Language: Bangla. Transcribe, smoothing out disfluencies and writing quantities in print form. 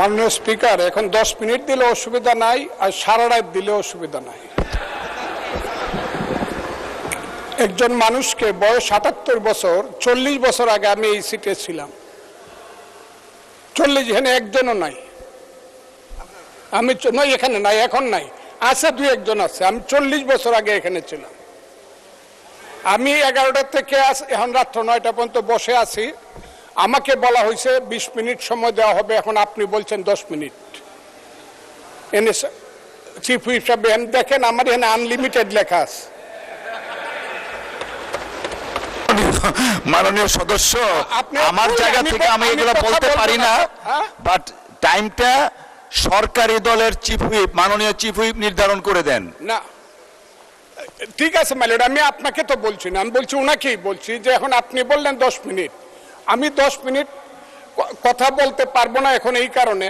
মাননীয় স্পিকার, এখন 10 মিনিট দিলে অসুবিধা নাই, আর সারা রাত দিলে অসুবিধা নাই। একজন মানুষকে বয়স 78 বছর, 40 বছর আগে আমি এই সিটে ছিলাম। 40 এখানে একজনও নাই। আমি নয়, এখানে নাই, এখন নাই, আছে 2-1 আছে। আমি 40 বছর আগে এখানে ছিলাম। আমি 11টা থেকে এখন রাত্র 9টা পর্যন্ত বসে আছি। আমাকে বলা হয়েছে 20 মিনিট সময় দেওয়া হবে, এখন আপনি বলছেন 10 মিনিট। এনে চিফ হুইপ সাহেব দেখেন, আমার এখানে আনলিমিটেড লেখা আছে। মাননীয় সদস্য, আমার জায়গা থেকে আমি এগুলো বলতে পারি না, বাট টাইমটা সরকারি দলের চিফ হুইপ, মাননীয় চিফ হুইপ নির্ধারণ করে দেন। না, ঠিক আছে মাইলড, আমি আপনাকে তো বলছি না, আমি বলছি ওনাকেই বলছি যে এখন আপনি বললেন 10 মিনিট, আমি 10 মিনিট কথা বলতে পারবো না এখন এই কারণে